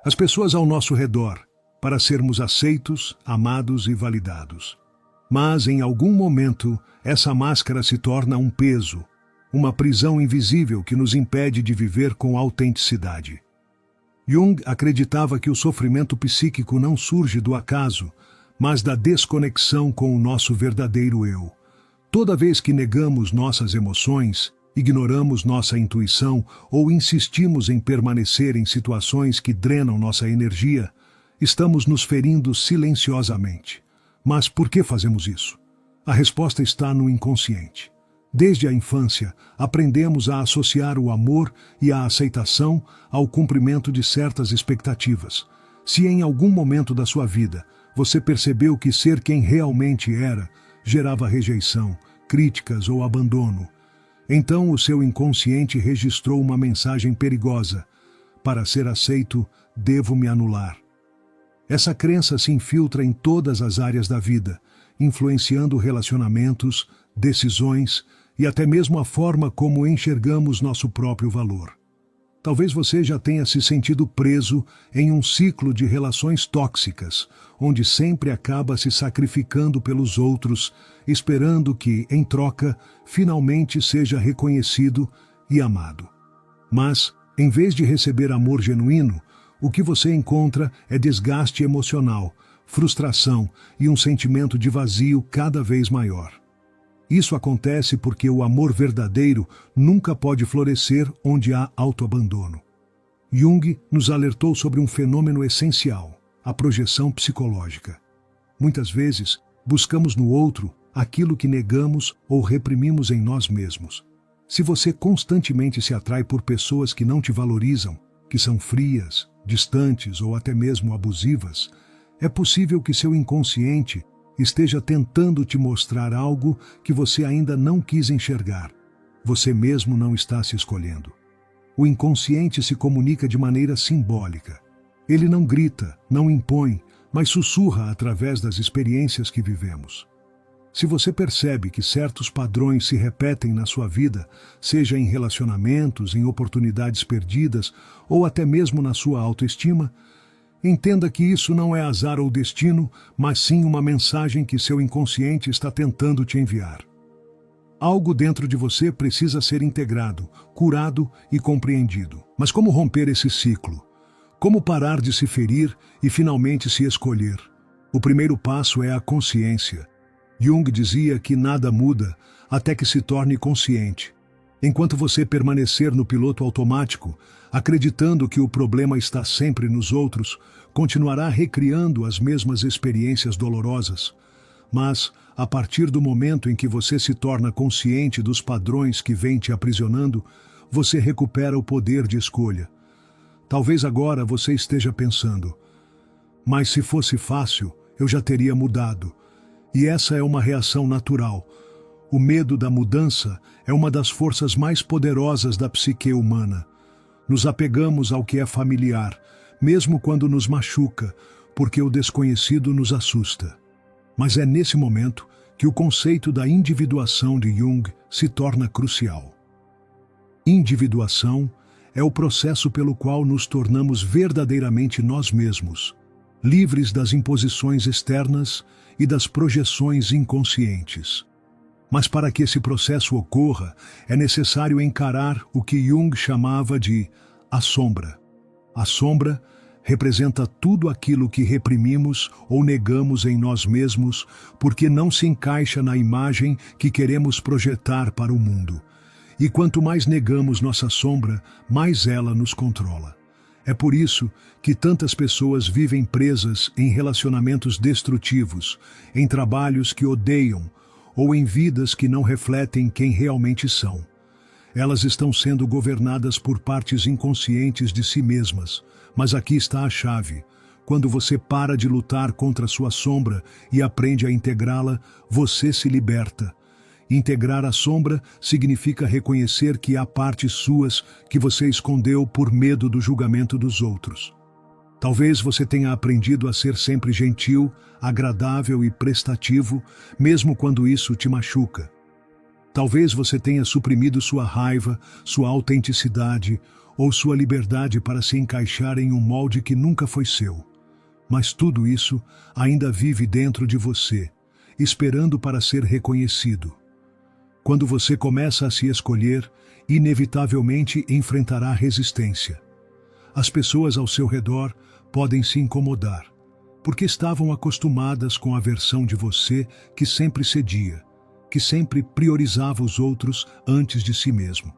as pessoas ao nosso redor, para sermos aceitos, amados e validados. Mas, em algum momento, essa máscara se torna um peso, uma prisão invisível que nos impede de viver com autenticidade. Jung acreditava que o sofrimento psíquico não surge do acaso, mas da desconexão com o nosso verdadeiro eu. Toda vez que negamos nossas emoções, ignoramos nossa intuição ou insistimos em permanecer em situações que drenam nossa energia, estamos nos ferindo silenciosamente. Mas por que fazemos isso? A resposta está no inconsciente. Desde a infância, aprendemos a associar o amor e a aceitação ao cumprimento de certas expectativas. Se em algum momento da sua vida você percebeu que ser quem realmente era gerava rejeição, críticas ou abandono, então o seu inconsciente registrou uma mensagem perigosa. Para ser aceito, devo me anular. Essa crença se infiltra em todas as áreas da vida, influenciando relacionamentos, decisões e até mesmo a forma como enxergamos nosso próprio valor. Talvez você já tenha se sentido preso em um ciclo de relações tóxicas, onde sempre acaba se sacrificando pelos outros, esperando que, em troca, finalmente seja reconhecido e amado. Mas, em vez de receber amor genuíno, o que você encontra é desgaste emocional, frustração e um sentimento de vazio cada vez maior. Isso acontece porque o amor verdadeiro nunca pode florescer onde há autoabandono. Jung nos alertou sobre um fenômeno essencial, a projeção psicológica. Muitas vezes, buscamos no outro aquilo que negamos ou reprimimos em nós mesmos. Se você constantemente se atrai por pessoas que não te valorizam, que são frias, distantes ou até mesmo abusivas, é possível que seu inconsciente esteja tentando te mostrar algo que você ainda não quis enxergar. Você mesmo não está se escolhendo. O inconsciente se comunica de maneira simbólica. Ele não grita, não impõe, mas sussurra através das experiências que vivemos. Se você percebe que certos padrões se repetem na sua vida, seja em relacionamentos, em oportunidades perdidas ou até mesmo na sua autoestima, entenda que isso não é azar ou destino, mas sim uma mensagem que seu inconsciente está tentando te enviar. Algo dentro de você precisa ser integrado, curado e compreendido. Mas como romper esse ciclo? Como parar de se ferir e finalmente se escolher? O primeiro passo é a consciência. Jung dizia que nada muda até que se torne consciente. Enquanto você permanecer no piloto automático, acreditando que o problema está sempre nos outros, continuará recriando as mesmas experiências dolorosas. Mas, a partir do momento em que você se torna consciente dos padrões que vêm te aprisionando, você recupera o poder de escolha. Talvez agora você esteja pensando, mas se fosse fácil, eu já teria mudado. E essa é uma reação natural. O medo da mudança é uma das forças mais poderosas da psique humana. Nos apegamos ao que é familiar, mesmo quando nos machuca, porque o desconhecido nos assusta. Mas é nesse momento que o conceito da individuação de Jung se torna crucial. Individuação é o processo pelo qual nos tornamos verdadeiramente nós mesmos, livres das imposições externas e das projeções inconscientes. Mas para que esse processo ocorra, é necessário encarar o que Jung chamava de a sombra. A sombra representa tudo aquilo que reprimimos ou negamos em nós mesmos porque não se encaixa na imagem que queremos projetar para o mundo. E quanto mais negamos nossa sombra, mais ela nos controla. É por isso que tantas pessoas vivem presas em relacionamentos destrutivos, em trabalhos que odeiam ou em vidas que não refletem quem realmente são. Elas estão sendo governadas por partes inconscientes de si mesmas, mas aqui está a chave. Quando você para de lutar contra sua sombra e aprende a integrá-la, você se liberta. Integrar a sombra significa reconhecer que há partes suas que você escondeu por medo do julgamento dos outros. Talvez você tenha aprendido a ser sempre gentil, agradável e prestativo, mesmo quando isso te machuca. Talvez você tenha suprimido sua raiva, sua autenticidade ou sua liberdade para se encaixar em um molde que nunca foi seu. Mas tudo isso ainda vive dentro de você, esperando para ser reconhecido. Quando você começa a se escolher, inevitavelmente enfrentará resistência. As pessoas ao seu redor podem se incomodar, porque estavam acostumadas com a versão de você que sempre cedia, que sempre priorizava os outros antes de si mesmo.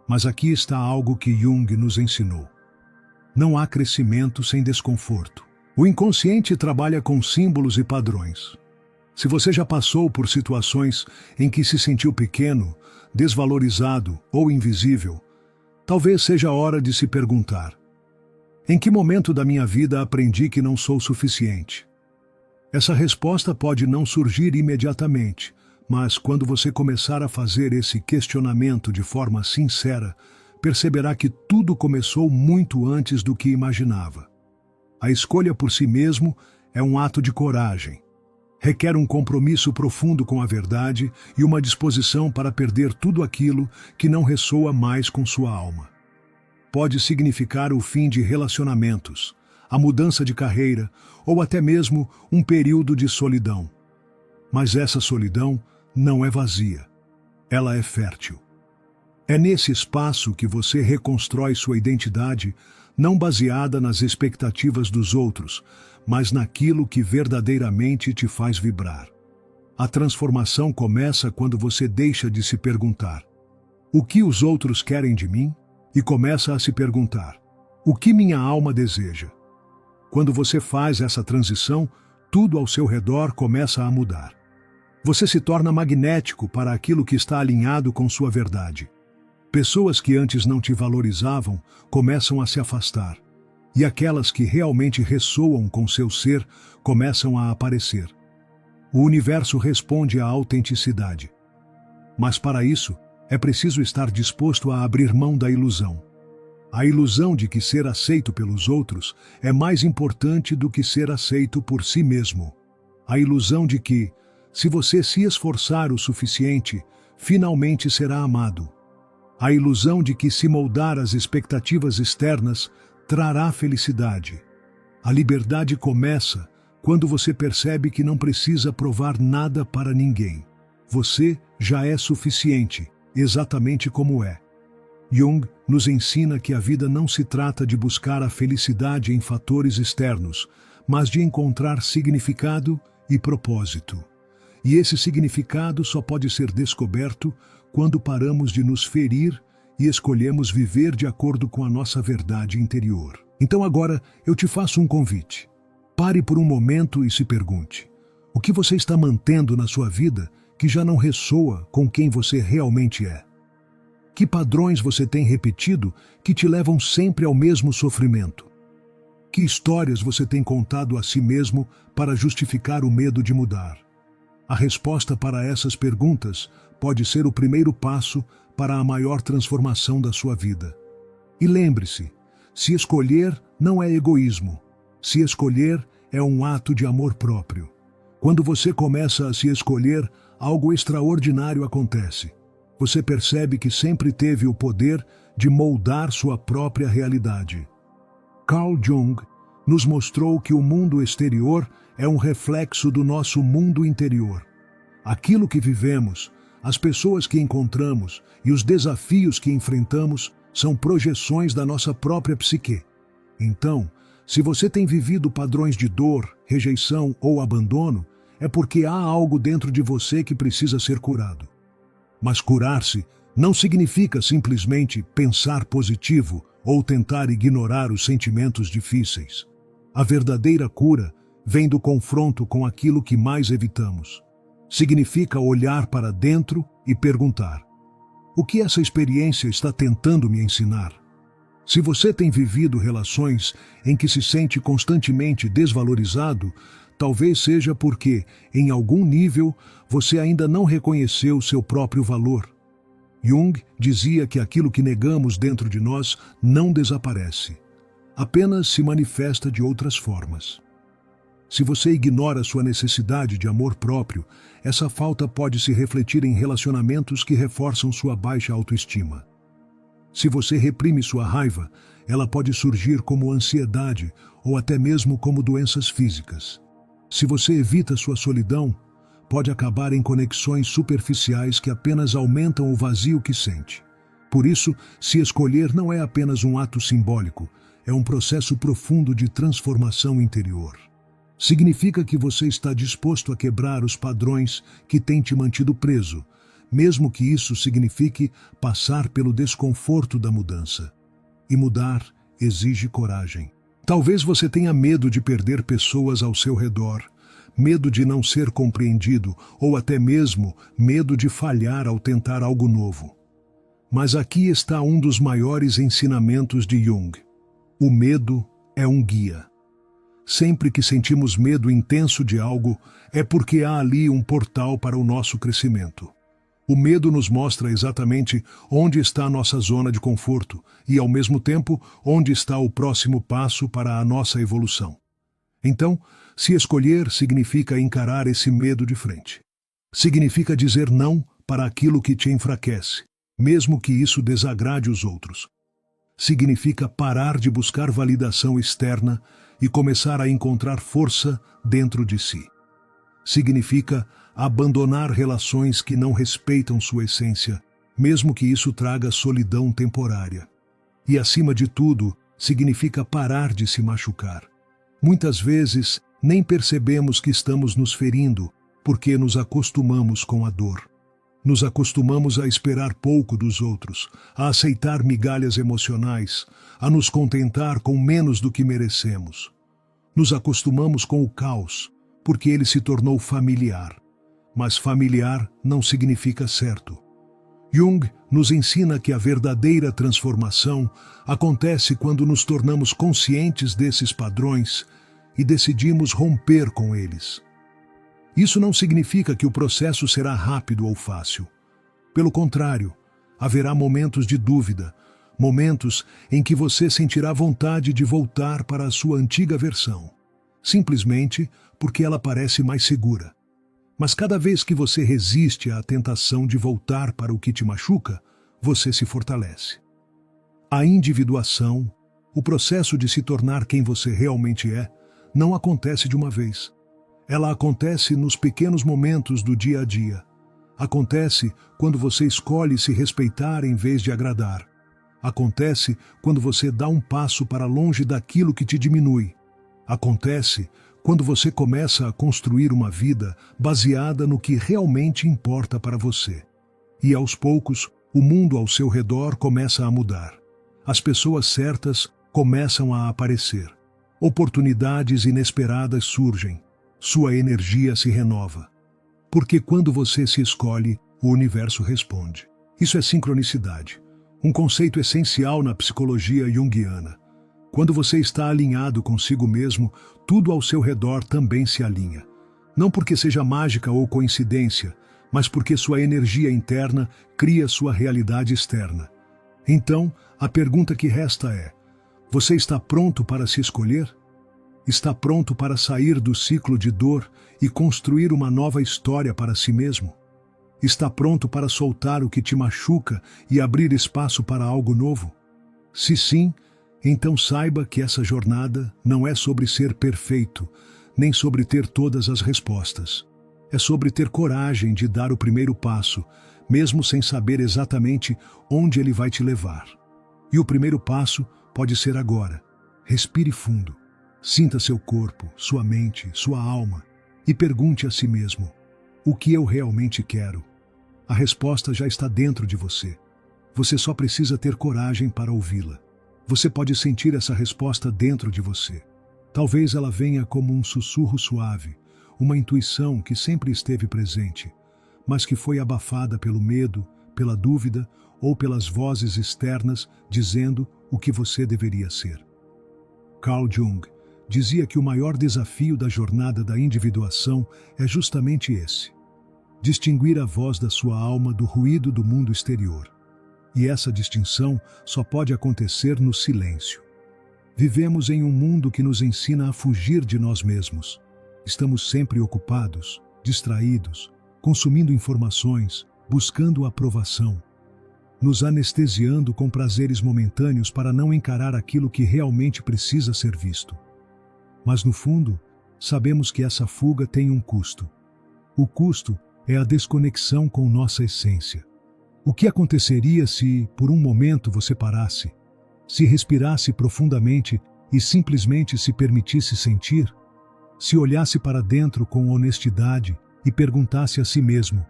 Mas aqui está algo que Jung nos ensinou. Não há crescimento sem desconforto. O inconsciente trabalha com símbolos e padrões. Se você já passou por situações em que se sentiu pequeno, desvalorizado ou invisível, talvez seja a hora de se perguntar: em que momento da minha vida aprendi que não sou suficiente? Essa resposta pode não surgir imediatamente, mas quando você começar a fazer esse questionamento de forma sincera, perceberá que tudo começou muito antes do que imaginava. A escolha por si mesmo é um ato de coragem. Requer um compromisso profundo com a verdade e uma disposição para perder tudo aquilo que não ressoa mais com sua alma. Pode significar o fim de relacionamentos, a mudança de carreira ou até mesmo um período de solidão. Mas essa solidão não é vazia. Ela é fértil. É nesse espaço que você reconstrói sua identidade, não baseada nas expectativas dos outros, mas naquilo que verdadeiramente te faz vibrar. A transformação começa quando você deixa de se perguntar: o que os outros querem de mim? E começa a se perguntar: o que minha alma deseja? Quando você faz essa transição, tudo ao seu redor começa a mudar. Você se torna magnético para aquilo que está alinhado com sua verdade. Pessoas que antes não te valorizavam começam a se afastar, e aquelas que realmente ressoam com seu ser começam a aparecer. O universo responde à autenticidade. Mas para isso, é preciso estar disposto a abrir mão da ilusão. A ilusão de que ser aceito pelos outros é mais importante do que ser aceito por si mesmo. A ilusão de que, se você se esforçar o suficiente, finalmente será amado. A ilusão de que se moldar às expectativas externas trará felicidade. A liberdade começa quando você percebe que não precisa provar nada para ninguém. Você já é suficiente, exatamente como é. Jung nos ensina que a vida não se trata de buscar a felicidade em fatores externos, mas de encontrar significado e propósito. E esse significado só pode ser descoberto quando paramos de nos ferir e escolhemos viver de acordo com a nossa verdade interior. Então agora eu te faço um convite. Pare por um momento e se pergunte: o que você está mantendo na sua vida que já não ressoa com quem você realmente é? Que padrões você tem repetido que te levam sempre ao mesmo sofrimento? Que histórias você tem contado a si mesmo para justificar o medo de mudar? A resposta para essas perguntas pode ser o primeiro passo para a maior transformação da sua vida. E lembre-se, se escolher não é egoísmo. Se escolher é um ato de amor próprio. Quando você começa a se escolher, algo extraordinário acontece. Você percebe que sempre teve o poder de moldar sua própria realidade. Carl Jung nos mostrou que o mundo exterior é um reflexo do nosso mundo interior. Aquilo que vivemos, as pessoas que encontramos e os desafios que enfrentamos são projeções da nossa própria psique. Então, se você tem vivido padrões de dor, rejeição ou abandono, é porque há algo dentro de você que precisa ser curado. Mas curar-se não significa simplesmente pensar positivo ou tentar ignorar os sentimentos difíceis. A verdadeira cura vem do confronto com aquilo que mais evitamos. Significa olhar para dentro e perguntar: o que essa experiência está tentando me ensinar? Se você tem vivido relações em que se sente constantemente desvalorizado, talvez seja porque, em algum nível, você ainda não reconheceu seu próprio valor. Jung dizia que aquilo que negamos dentro de nós não desaparece, apenas se manifesta de outras formas. Se você ignora sua necessidade de amor próprio, essa falta pode se refletir em relacionamentos que reforçam sua baixa autoestima. Se você reprime sua raiva, ela pode surgir como ansiedade ou até mesmo como doenças físicas. Se você evita sua solidão, pode acabar em conexões superficiais que apenas aumentam o vazio que sente. Por isso, se escolher não é apenas um ato simbólico, é um processo profundo de transformação interior. Significa que você está disposto a quebrar os padrões que têm te mantido preso, mesmo que isso signifique passar pelo desconforto da mudança. E mudar exige coragem. Talvez você tenha medo de perder pessoas ao seu redor, medo de não ser compreendido ou até mesmo medo de falhar ao tentar algo novo. Mas aqui está um dos maiores ensinamentos de Jung. O medo é um guia. Sempre que sentimos medo intenso de algo, é porque há ali um portal para o nosso crescimento. O medo nos mostra exatamente onde está a nossa zona de conforto e, ao mesmo tempo, onde está o próximo passo para a nossa evolução. Então, se escolher significa encarar esse medo de frente. Significa dizer não para aquilo que te enfraquece, mesmo que isso desagrade os outros. Significa parar de buscar validação externa e começar a encontrar força dentro de si. Significa abandonar relações que não respeitam sua essência, mesmo que isso traga solidão temporária. E, acima de tudo, significa parar de se machucar. Muitas vezes, nem percebemos que estamos nos ferindo, porque nos acostumamos com a dor. Nos acostumamos a esperar pouco dos outros, a aceitar migalhas emocionais, a nos contentar com menos do que merecemos. Nos acostumamos com o caos, porque ele se tornou familiar. Mas familiar não significa certo. Jung nos ensina que a verdadeira transformação acontece quando nos tornamos conscientes desses padrões e decidimos romper com eles. Isso não significa que o processo será rápido ou fácil. Pelo contrário, haverá momentos de dúvida, momentos em que você sentirá vontade de voltar para a sua antiga versão, simplesmente porque ela parece mais segura. Mas cada vez que você resiste à tentação de voltar para o que te machuca, você se fortalece. A individuação, o processo de se tornar quem você realmente é, não acontece de uma vez. Ela acontece nos pequenos momentos do dia a dia. Acontece quando você escolhe se respeitar em vez de agradar. Acontece quando você dá um passo para longe daquilo que te diminui. Acontece quando você começa a construir uma vida baseada no que realmente importa para você. E aos poucos, o mundo ao seu redor começa a mudar. As pessoas certas começam a aparecer. Oportunidades inesperadas surgem. Sua energia se renova. Porque quando você se escolhe, o universo responde. Isso é sincronicidade, um conceito essencial na psicologia junguiana. Quando você está alinhado consigo mesmo, tudo ao seu redor também se alinha. Não porque seja mágica ou coincidência, mas porque sua energia interna cria sua realidade externa. Então, a pergunta que resta é: você está pronto para se escolher? Está pronto para sair do ciclo de dor e construir uma nova história para si mesmo? Está pronto para soltar o que te machuca e abrir espaço para algo novo? Se sim, então saiba que essa jornada não é sobre ser perfeito, nem sobre ter todas as respostas. É sobre ter coragem de dar o primeiro passo, mesmo sem saber exatamente onde ele vai te levar. E o primeiro passo pode ser agora. Respire fundo. Sinta seu corpo, sua mente, sua alma e pergunte a si mesmo: o que eu realmente quero? A resposta já está dentro de você. Você só precisa ter coragem para ouvi-la. Você pode sentir essa resposta dentro de você. Talvez ela venha como um sussurro suave, uma intuição que sempre esteve presente, mas que foi abafada pelo medo, pela dúvida ou pelas vozes externas dizendo o que você deveria ser. Carl Jung dizia que o maior desafio da jornada da individuação é justamente esse: distinguir a voz da sua alma do ruído do mundo exterior. E essa distinção só pode acontecer no silêncio. Vivemos em um mundo que nos ensina a fugir de nós mesmos. Estamos sempre ocupados, distraídos, consumindo informações, buscando aprovação. nos anestesiando com prazeres momentâneos para não encarar aquilo que realmente precisa ser visto. Mas no fundo, sabemos que essa fuga tem um custo. O custo é a desconexão com nossa essência. O que aconteceria se, por um momento, você parasse, se respirasse profundamente e simplesmente se permitisse sentir? Se olhasse para dentro com honestidade e perguntasse a si mesmo: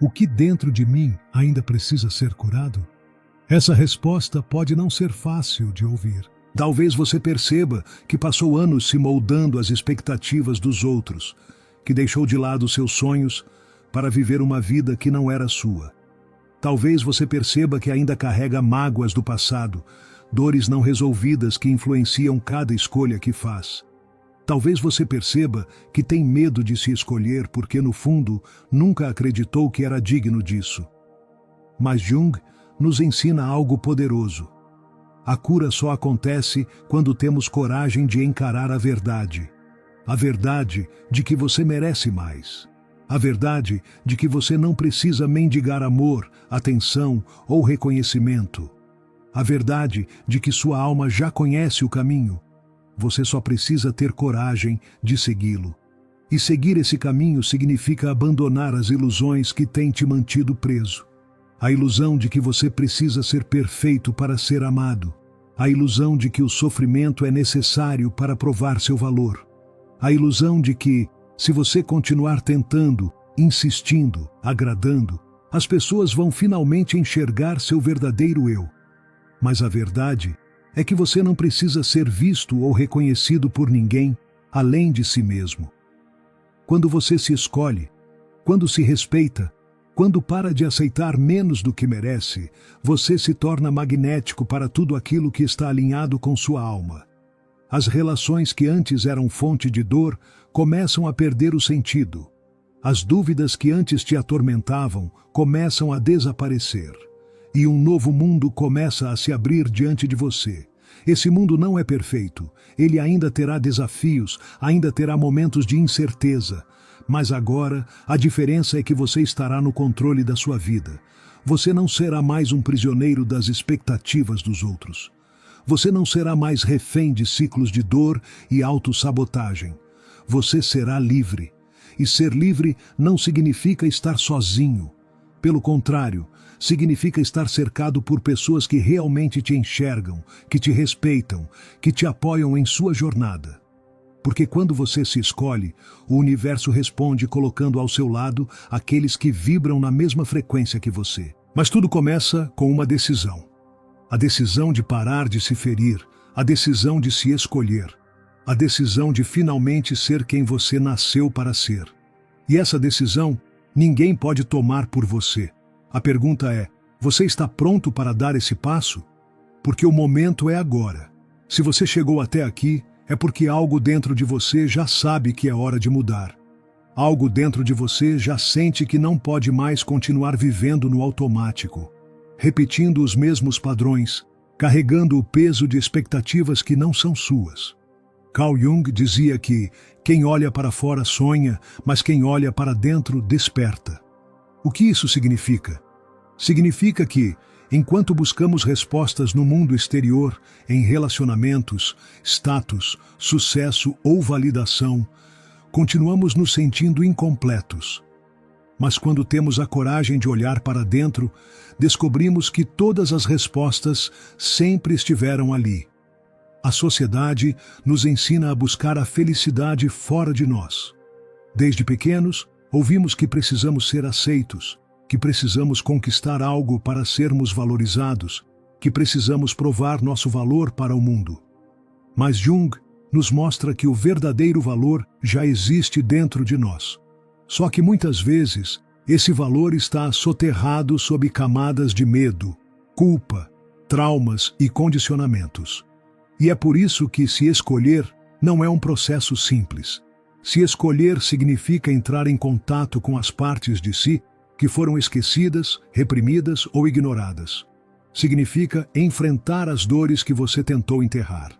o que dentro de mim ainda precisa ser curado? Essa resposta pode não ser fácil de ouvir. Talvez você perceba que passou anos se moldando às expectativas dos outros, que deixou de lado seus sonhos para viver uma vida que não era sua. Talvez você perceba que ainda carrega mágoas do passado, dores não resolvidas que influenciam cada escolha que faz. Talvez você perceba que tem medo de se escolher porque, no fundo, nunca acreditou que era digno disso. Mas Jung nos ensina algo poderoso. A cura só acontece quando temos coragem de encarar a verdade. A verdade de que você merece mais. A verdade de que você não precisa mendigar amor, atenção ou reconhecimento. A verdade de que sua alma já conhece o caminho. Você só precisa ter coragem de segui-lo. E seguir esse caminho significa abandonar as ilusões que têm te mantido preso. A ilusão de que você precisa ser perfeito para ser amado. A ilusão de que o sofrimento é necessário para provar seu valor. A ilusão de que, se você continuar tentando, insistindo, agradando, as pessoas vão finalmente enxergar seu verdadeiro eu. Mas a verdade é que você não precisa ser visto ou reconhecido por ninguém além de si mesmo. Quando você se escolhe, quando se respeita, quando para de aceitar menos do que merece, você se torna magnético para tudo aquilo que está alinhado com sua alma. As relações que antes eram fonte de dor começam a perder o sentido. As dúvidas que antes te atormentavam começam a desaparecer. E um novo mundo começa a se abrir diante de você. Esse mundo não é perfeito. Ele ainda terá desafios, ainda terá momentos de incerteza. Mas agora, a diferença é que você estará no controle da sua vida. Você não será mais um prisioneiro das expectativas dos outros. Você não será mais refém de ciclos de dor e autossabotagem. Você será livre. E ser livre não significa estar sozinho. Pelo contrário, significa estar cercado por pessoas que realmente te enxergam, que te respeitam, que te apoiam em sua jornada. Porque quando você se escolhe, o universo responde colocando ao seu lado aqueles que vibram na mesma frequência que você. Mas tudo começa com uma decisão. A decisão de parar de se ferir, a decisão de se escolher, a decisão de finalmente ser quem você nasceu para ser. E essa decisão ninguém pode tomar por você. A pergunta é: você está pronto para dar esse passo? Porque o momento é agora. Se você chegou até aqui, é porque algo dentro de você já sabe que é hora de mudar. Algo dentro de você já sente que não pode mais continuar vivendo no automático, repetindo os mesmos padrões, carregando o peso de expectativas que não são suas. Carl Jung dizia que quem olha para fora sonha, mas quem olha para dentro desperta. O que isso significa? Significa que, enquanto buscamos respostas no mundo exterior, em relacionamentos, status, sucesso ou validação, continuamos nos sentindo incompletos. Mas quando temos a coragem de olhar para dentro, descobrimos que todas as respostas sempre estiveram ali. A sociedade nos ensina a buscar a felicidade fora de nós. Desde pequenos, ouvimos que precisamos ser aceitos, que precisamos conquistar algo para sermos valorizados, que precisamos provar nosso valor para o mundo. Mas Jung nos mostra que o verdadeiro valor já existe dentro de nós. Só que muitas vezes, esse valor está soterrado sob camadas de medo, culpa, traumas e condicionamentos. E é por isso que se escolher não é um processo simples. Se escolher significa entrar em contato com as partes de si que foram esquecidas, reprimidas ou ignoradas. Significa enfrentar as dores que você tentou enterrar.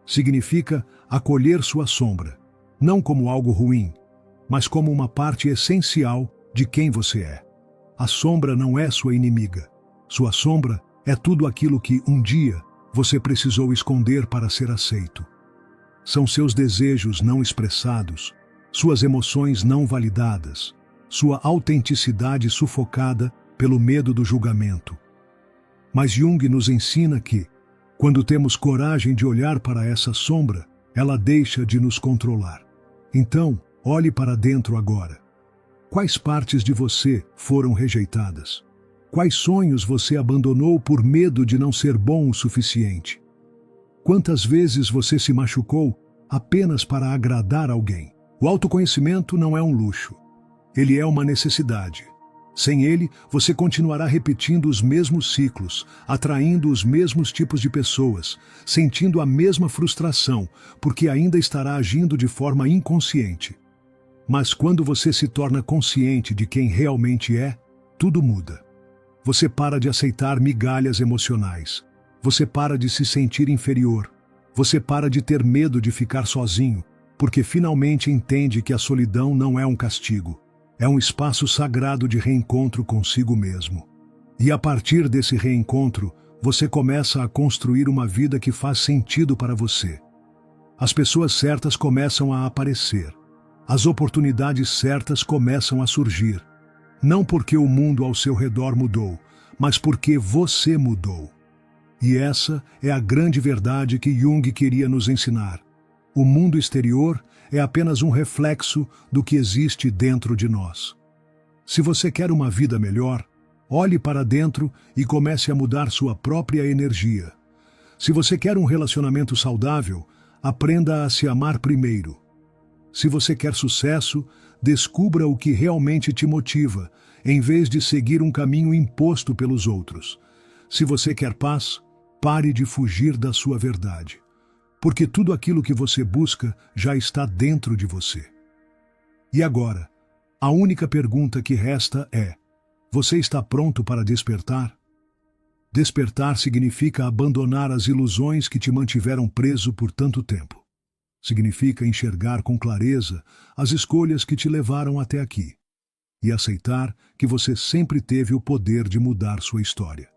Significa acolher sua sombra, não como algo ruim, mas como uma parte essencial de quem você é. A sombra não é sua inimiga. Sua sombra é tudo aquilo que, um dia, você precisou esconder para ser aceito. São seus desejos não expressados, suas emoções não validadas, sua autenticidade sufocada pelo medo do julgamento. Mas Jung nos ensina que, quando temos coragem de olhar para essa sombra, ela deixa de nos controlar. Então, olhe para dentro agora. Quais partes de você foram rejeitadas? Quais sonhos você abandonou por medo de não ser bom o suficiente? Quantas vezes você se machucou apenas para agradar alguém? O autoconhecimento não é um luxo. Ele é uma necessidade. Sem ele, você continuará repetindo os mesmos ciclos, atraindo os mesmos tipos de pessoas, sentindo a mesma frustração, porque ainda estará agindo de forma inconsciente. Mas quando você se torna consciente de quem realmente é, tudo muda. Você para de aceitar migalhas emocionais. Você para de se sentir inferior. Você para de ter medo de ficar sozinho, porque finalmente entende que a solidão não é um castigo. É um espaço sagrado de reencontro consigo mesmo. E a partir desse reencontro, você começa a construir uma vida que faz sentido para você. As pessoas certas começam a aparecer. As oportunidades certas começam a surgir. Não porque o mundo ao seu redor mudou, mas porque você mudou. E essa é a grande verdade que Jung queria nos ensinar. O mundo exterior é apenas um reflexo do que existe dentro de nós. Se você quer uma vida melhor, olhe para dentro e comece a mudar sua própria energia. Se você quer um relacionamento saudável, aprenda a se amar primeiro. Se você quer sucesso, descubra o que realmente te motiva, em vez de seguir um caminho imposto pelos outros. Se você quer paz, pare de fugir da sua verdade. Porque tudo aquilo que você busca já está dentro de você. E agora, a única pergunta que resta é: você está pronto para despertar? Despertar significa abandonar as ilusões que te mantiveram preso por tanto tempo. Significa enxergar com clareza as escolhas que te levaram até aqui e aceitar que você sempre teve o poder de mudar sua história.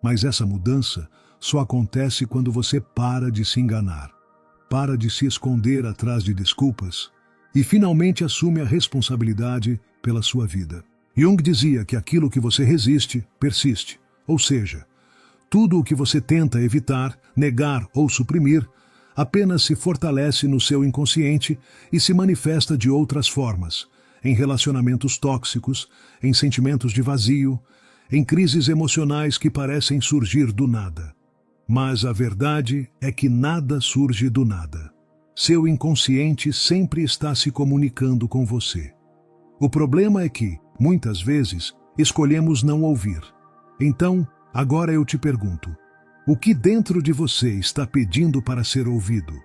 Mas essa mudança só acontece quando você para de se enganar, para de se esconder atrás de desculpas e finalmente assume a responsabilidade pela sua vida. Jung dizia que aquilo que você resiste, persiste, ou seja, tudo o que você tenta evitar, negar ou suprimir apenas se fortalece no seu inconsciente e se manifesta de outras formas, em relacionamentos tóxicos, em sentimentos de vazio, em crises emocionais que parecem surgir do nada. Mas a verdade é que nada surge do nada. Seu inconsciente sempre está se comunicando com você. O problema é que, muitas vezes, escolhemos não ouvir. Então, agora eu te pergunto: o que dentro de você está pedindo para ser ouvido?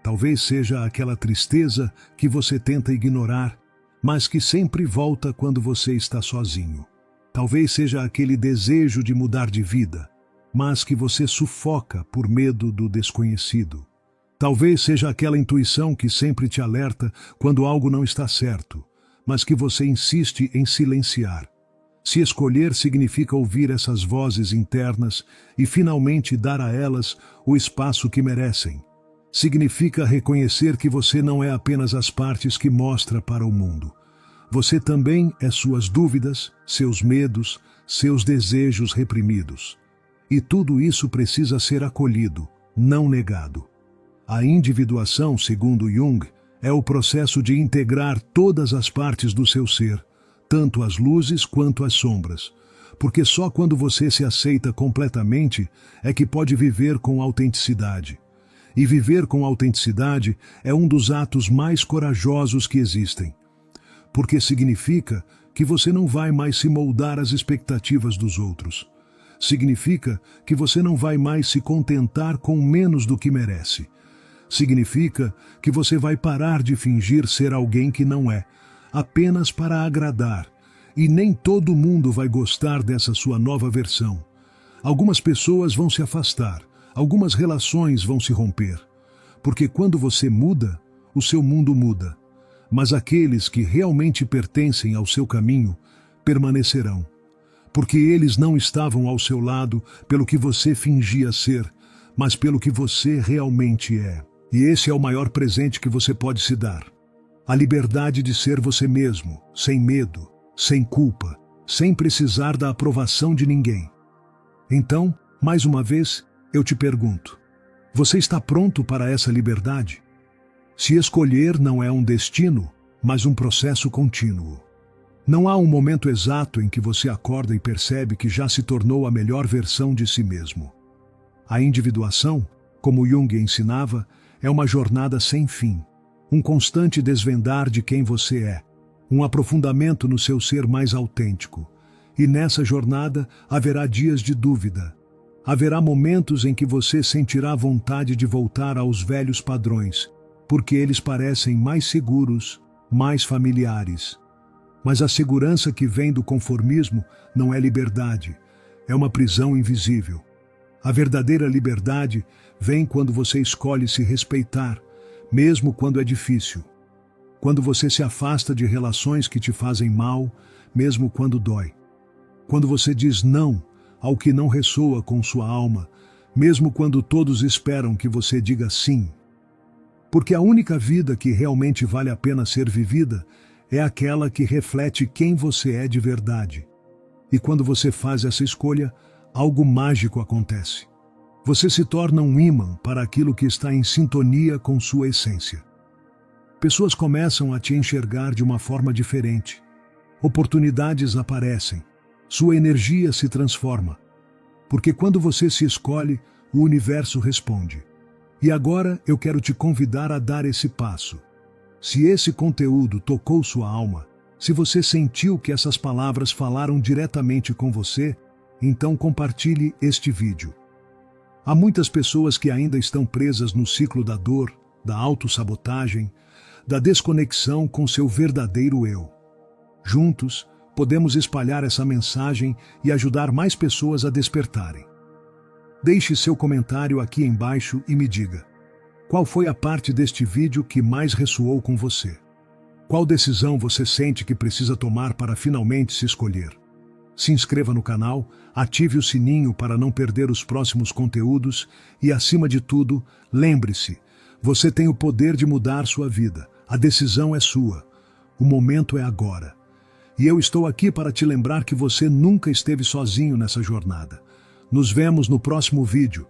Talvez seja aquela tristeza que você tenta ignorar, mas que sempre volta quando você está sozinho. Talvez seja aquele desejo de mudar de vida, mas que você sufoca por medo do desconhecido. Talvez seja aquela intuição que sempre te alerta quando algo não está certo, mas que você insiste em silenciar. Se escolher significa ouvir essas vozes internas e finalmente dar a elas o espaço que merecem. Significa reconhecer que você não é apenas as partes que mostra para o mundo. Você também é suas dúvidas, seus medos, seus desejos reprimidos. E tudo isso precisa ser acolhido, não negado. A individuação, segundo Jung, é o processo de integrar todas as partes do seu ser, tanto as luzes quanto as sombras, porque só quando você se aceita completamente é que pode viver com autenticidade. E viver com autenticidade é um dos atos mais corajosos que existem, porque significa que você não vai mais se moldar às expectativas dos outros. Significa que você não vai mais se contentar com menos do que merece. Significa que você vai parar de fingir ser alguém que não é, apenas para agradar, e nem todo mundo vai gostar dessa sua nova versão. Algumas pessoas vão se afastar, algumas relações vão se romper, porque quando você muda, o seu mundo muda, mas aqueles que realmente pertencem ao seu caminho permanecerão, porque eles não estavam ao seu lado pelo que você fingia ser, mas pelo que você realmente é. E esse é o maior presente que você pode se dar. A liberdade de ser você mesmo, sem medo, sem culpa, sem precisar da aprovação de ninguém. Então, mais uma vez, eu te pergunto, você está pronto para essa liberdade? Se escolher não é um destino, mas um processo contínuo. Não há um momento exato em que você acorda e percebe que já se tornou a melhor versão de si mesmo. A individuação, como Jung ensinava, é uma jornada sem fim, um constante desvendar de quem você é, um aprofundamento no seu ser mais autêntico. E nessa jornada haverá dias de dúvida. Haverá momentos em que você sentirá vontade de voltar aos velhos padrões, porque eles parecem mais seguros, mais familiares. Mas a segurança que vem do conformismo não é liberdade, é uma prisão invisível. A verdadeira liberdade vem quando você escolhe se respeitar, mesmo quando é difícil. Quando você se afasta de relações que te fazem mal, mesmo quando dói. Quando você diz não ao que não ressoa com sua alma, mesmo quando todos esperam que você diga sim. Porque a única vida que realmente vale a pena ser vivida é aquela que reflete quem você é de verdade. E quando você faz essa escolha, algo mágico acontece. Você se torna um ímã para aquilo que está em sintonia com sua essência. Pessoas começam a te enxergar de uma forma diferente. Oportunidades aparecem. Sua energia se transforma. Porque quando você se escolhe, o universo responde. E agora eu quero te convidar a dar esse passo. Se esse conteúdo tocou sua alma, se você sentiu que essas palavras falaram diretamente com você, então compartilhe este vídeo. Há muitas pessoas que ainda estão presas no ciclo da dor, da autossabotagem, da desconexão com seu verdadeiro eu. Juntos, podemos espalhar essa mensagem e ajudar mais pessoas a despertarem. Deixe seu comentário aqui embaixo e me diga: qual foi a parte deste vídeo que mais ressoou com você? Qual decisão você sente que precisa tomar para finalmente se escolher? Se inscreva no canal, ative o sininho para não perder os próximos conteúdos e, acima de tudo, lembre-se, você tem o poder de mudar sua vida. A decisão é sua. O momento é agora. E eu estou aqui para te lembrar que você nunca esteve sozinho nessa jornada. Nos vemos no próximo vídeo.